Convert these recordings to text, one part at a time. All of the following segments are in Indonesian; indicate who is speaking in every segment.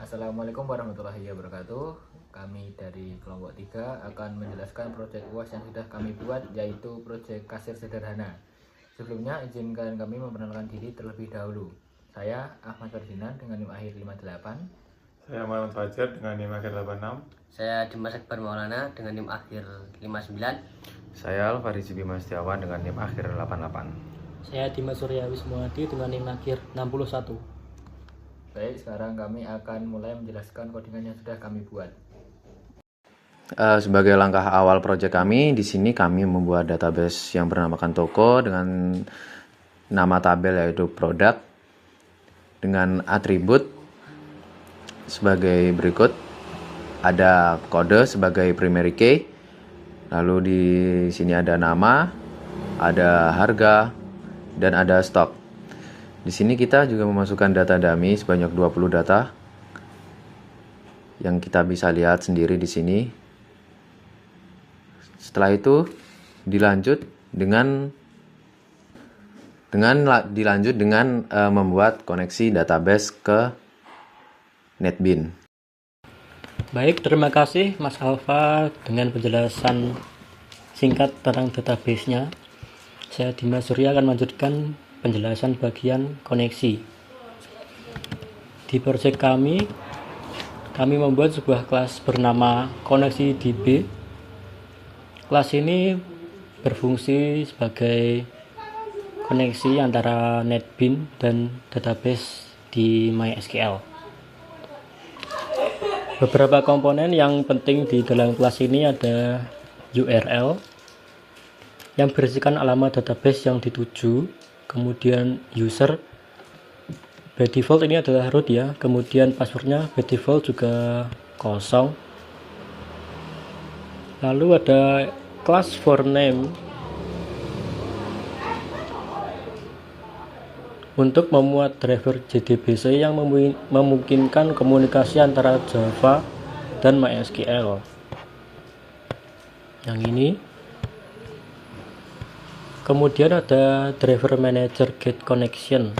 Speaker 1: Assalamualaikum warahmatullahi wabarakatuh. Kami dari kelompok 3 akan menjelaskan proyek UAS yang sudah kami buat, yaitu proyek kasir sederhana. Sebelumnya izinkan kami memperkenalkan diri terlebih dahulu. Saya Ahmad Ferdinand dengan NIM akhir 58.
Speaker 2: Saya Muhammad Fajar dengan NIM akhir 86.
Speaker 3: Saya Dimas Akbar Maulana dengan NIM akhir 59.
Speaker 4: Saya Alfarizi Bima Setiawan dengan NIM akhir 88.
Speaker 5: Saya Dimas Surya Wismuwadi dengan NIM akhir 61.
Speaker 1: Baik, sekarang kami akan mulai menjelaskan codingan yang sudah kami buat.
Speaker 4: Sebagai langkah awal proyek kami, di sini kami membuat database yang bernamakan toko dengan nama tabel yaitu produk dengan atribut sebagai berikut. Ada kode sebagai primary key, lalu di sini ada nama, ada harga, dan ada stok. Di sini kita juga memasukkan data dummy sebanyak 20 data yang kita bisa lihat sendiri di sini. Setelah itu dilanjut dengan membuat koneksi database ke NetBeans.
Speaker 5: Baik, terima kasih Mas Alfa dengan penjelasan singkat tentang database-nya. Saya Dimas Surya akan melanjutkan penjelasan bagian koneksi. Di proyek kami membuat sebuah kelas bernama koneksi DB. Kelas ini berfungsi sebagai koneksi antara NetBeans dan database di MySQL. Beberapa komponen yang penting di dalam kelas ini ada URL yang berisikan alamat database yang dituju, kemudian user by default ini adalah root ya, kemudian passwordnya by default juga kosong. Lalu ada class for name untuk memuat driver JDBC yang memungkinkan komunikasi antara Java dan MySQL. Yang ini. Kemudian ada driver manager get connection.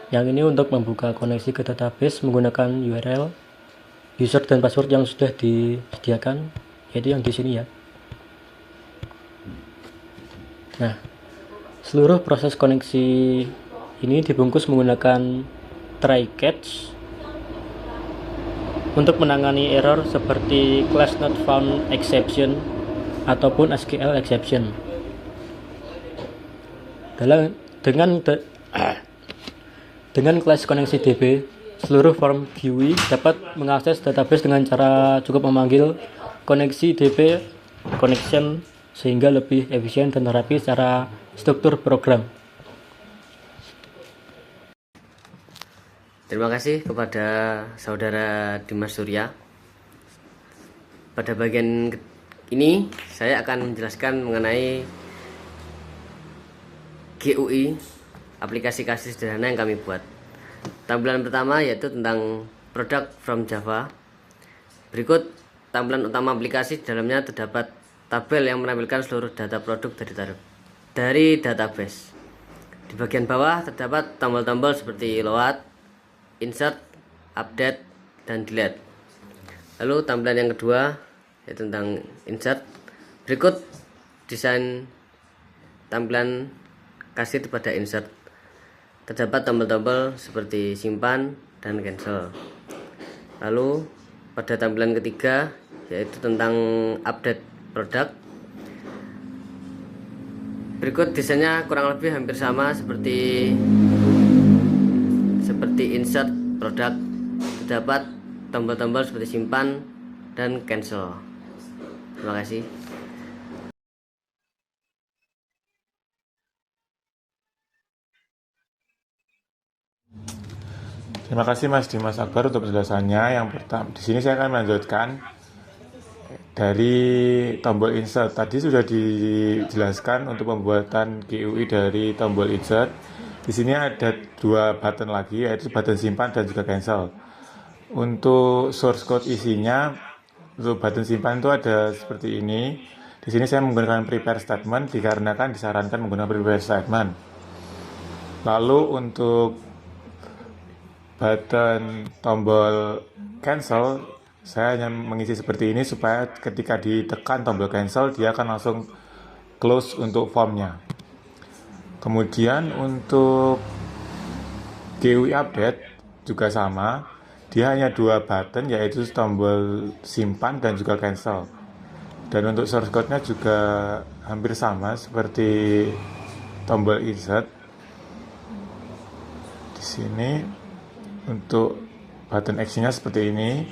Speaker 5: Yang ini untuk membuka koneksi ke database menggunakan URL, user dan password yang sudah disediakan, yaitu yang di sini ya. Nah, seluruh proses koneksi ini dibungkus menggunakan try catch untuk menangani error seperti class not found exception ataupun SQL exception. Dengan kelas koneksi DB, seluruh form GUI dapat mengakses database dengan cara cukup memanggil koneksi DB connection sehingga lebih efisien dan rapi secara struktur program.
Speaker 3: Terima kasih kepada saudara Dimas Surya. Pada bagian ini saya akan menjelaskan mengenai GUI, aplikasi kasir sederhana yang kami buat. Tampilan pertama yaitu tentang product from Java. Berikut tampilan utama aplikasi. Di dalamnya terdapat tabel yang menampilkan seluruh data produk dari database. Di bagian bawah terdapat tombol-tombol seperti load, insert, update, dan delete. Lalu tampilan yang kedua yaitu tentang insert. Berikut desain tampilan kasir pada insert. Terdapat tombol-tombol seperti simpan dan cancel. Lalu pada tampilan ketiga yaitu tentang update produk. Berikut desainnya kurang lebih hampir sama seperti insert produk. Terdapat tombol-tombol seperti simpan dan cancel. Terima kasih.
Speaker 2: Terima kasih Mas Dimas Akbar untuk penjelasannya. Yang pertama, di sini saya akan melanjutkan dari tombol insert. Tadi sudah dijelaskan untuk pembuatan GUI dari tombol insert. Di sini ada dua button lagi, yaitu button simpan dan juga cancel. Untuk source code isinya, untuk button simpan itu ada seperti ini. Di sini saya menggunakan prepare statement dikarenakan disarankan menggunakan prepare statement. Lalu untuk button tombol cancel, saya hanya mengisi seperti ini supaya ketika ditekan tombol cancel dia akan langsung close untuk formnya. Kemudian untuk GUI update juga sama, dia hanya 2 button, yaitu tombol simpan dan juga cancel. Dan untuk source code-nya juga hampir sama seperti tombol insert. Di sini untuk button action-nya seperti ini,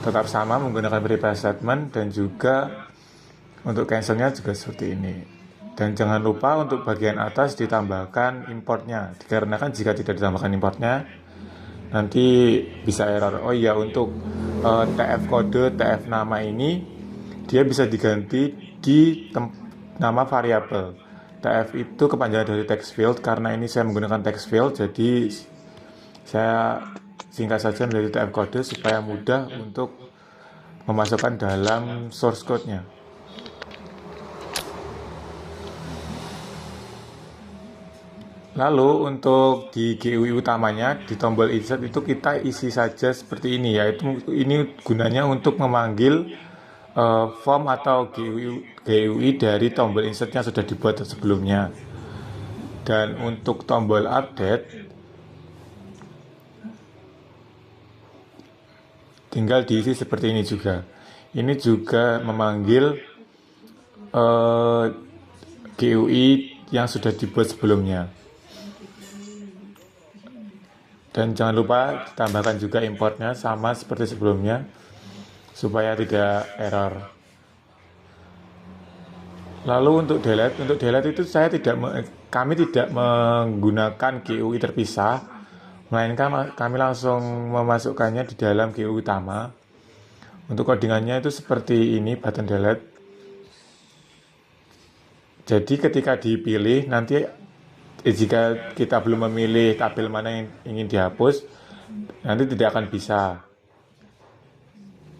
Speaker 2: tetap sama menggunakan prepare statement, dan juga untuk cancel-nya juga seperti ini. Dan jangan lupa untuk bagian atas ditambahkan importnya, dikarenakan jika tidak ditambahkan importnya nanti bisa error. Oh iya, untuk TF kode, TF nama ini dia bisa diganti di nama variabel. TF itu kepanjangan dari text field, karena ini saya menggunakan text field, jadi saya singkat saja menjadi TF kode supaya mudah untuk memasukkan dalam source code-nya. Lalu untuk di GUI utamanya, di tombol insert itu kita isi saja seperti ini, yaitu ini gunanya untuk memanggil form atau GUI dari tombol insert yang sudah dibuat sebelumnya. Dan untuk tombol update tinggal diisi seperti ini juga. Ini juga memanggil GUI yang sudah dibuat sebelumnya. Dan jangan lupa ditambahkan juga importnya sama seperti sebelumnya supaya tidak error. Lalu untuk delete itu kami tidak menggunakan GUI terpisah, melainkan kami langsung memasukkannya di dalam GUI utama. Untuk codingannya itu seperti ini, button delete. Jadi ketika dipilih nanti jika kita belum memilih tabel mana yang ingin dihapus, nanti tidak akan bisa.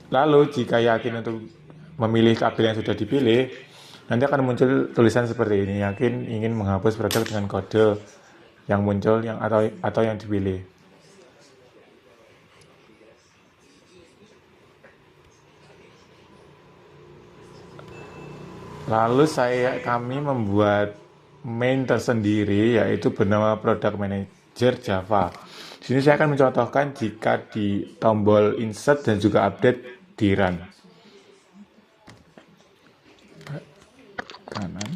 Speaker 2: Lalu jika yakin untuk memilih tabel yang sudah dipilih, nanti akan muncul tulisan seperti ini, yakin ingin menghapus produk dengan kode yang muncul atau yang dipilih. Lalu kami membuat main tersendiri, yaitu bernama Product Manager Java. Di sini saya akan mencontohkan jika di tombol insert dan juga update di run. Kanan.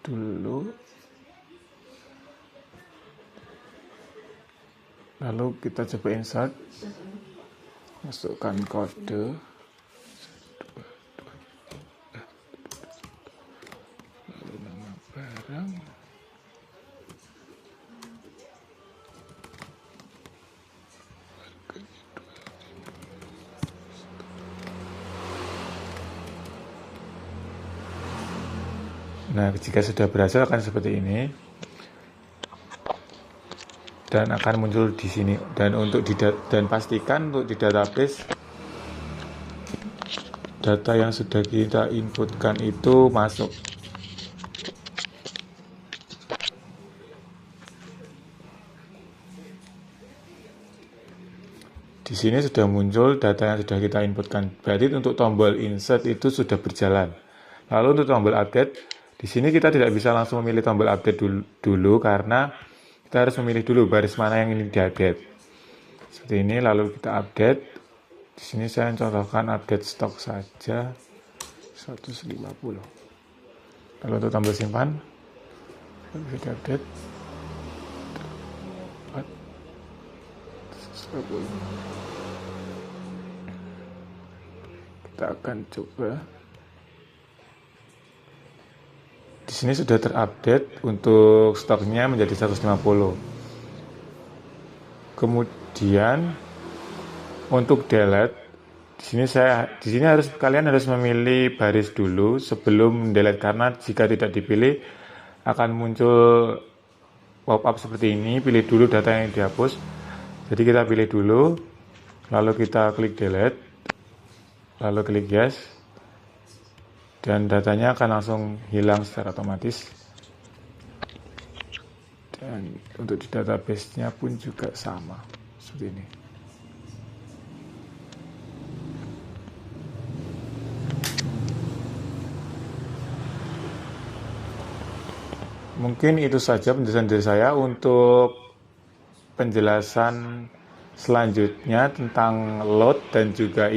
Speaker 2: Dulu, lalu kita coba insert, masukkan kode, lalu nama barang, nah jika sudah berhasil akan seperti ini dan akan muncul di sini. Dan pastikan untuk di database data yang sudah kita inputkan itu masuk. Di sini sudah muncul data yang sudah kita inputkan. Berarti untuk tombol insert itu sudah berjalan. Lalu untuk tombol update, di sini kita tidak bisa langsung memilih tombol update dulu karena kita harus memilih dulu baris mana yang ingin diupdate. Seperti ini, lalu kita update. Di sini saya contohkan update stok saja 150. Lalu untuk tombol simpan bisa diupdate 110. Kita akan coba. Di sini sudah terupdate untuk stoknya menjadi 150. Kemudian untuk delete Di sini kalian harus memilih baris dulu sebelum delete, karena jika tidak dipilih akan muncul pop-up seperti ini. Pilih dulu data yang dihapus. Jadi kita pilih dulu, lalu kita klik delete, lalu klik yes, dan datanya akan langsung hilang secara otomatis. Dan untuk di database-nya pun juga sama seperti ini. Mungkin itu saja penjelasan dari saya. Untuk penjelasan selanjutnya tentang load dan juga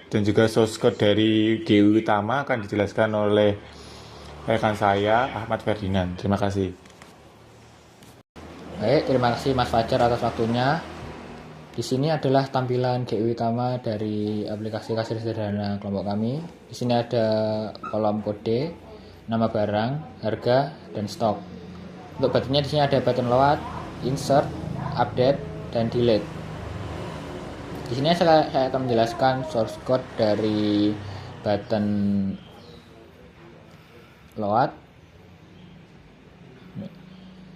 Speaker 2: dan juga source code dari GUI utama akan dijelaskan oleh rekan saya Ahmad Ferdinand. Terima kasih.
Speaker 1: Baik, terima kasih Mas Fajar atas waktunya. Di sini adalah tampilan GUI utama dari aplikasi kasir sederhana kelompok kami. Di sini ada kolom kode, nama barang, harga, dan stok. Untuk buttonnya di sini ada button load, insert, update, dan delete. Di sini saya akan menjelaskan source code dari button load.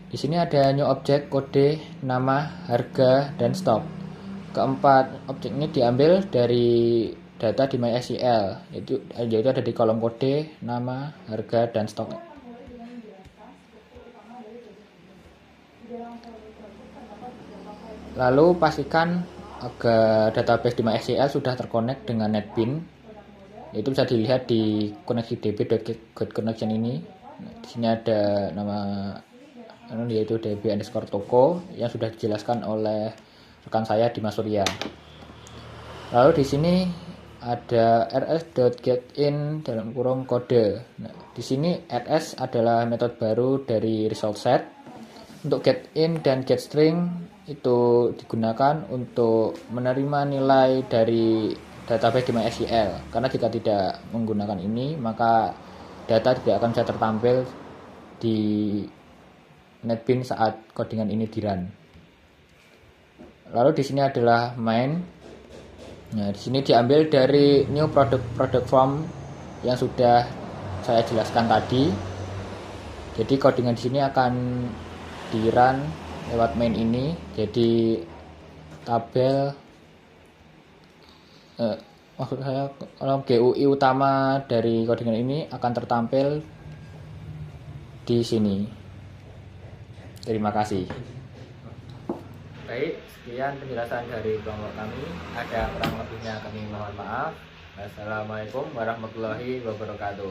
Speaker 1: Di sini ada new object, kode, nama, harga, dan stok. Keempat objek ini diambil dari data di MySQL, yaitu ada di kolom kode, nama, harga, dan stok. Lalu pastikan agar database di MySQL sudah terkonek dengan NetBeans. Itu bisa dilihat di koneksi db.getConnection ini. Di sini ada nama yaitu db_toko yang sudah dijelaskan oleh rekan saya Dimas Surya. Lalu di sini ada rs.getin dalam kurung kode. Nah, di sini rs adalah metode baru dari result set. Untuk getin dan getString itu digunakan untuk menerima nilai dari database di MySQL. Karena jika tidak menggunakan ini, maka data tidak akan bisa tertampil di NetBeans saat codingan ini di-run. Lalu di sini adalah main. Nah, di sini diambil dari new product form yang sudah saya jelaskan tadi. Jadi codingan di sini akan di-run lewat main ini. Jadi tabel maksud saya kalau GUI utama dari codingan ini akan tertampil di sini. Terima kasih. Baik, sekian penjelasan dari kelompok kami. Ada kurang lebihnya kami mohon maaf. Wassalamualaikum warahmatullahi wabarakatuh.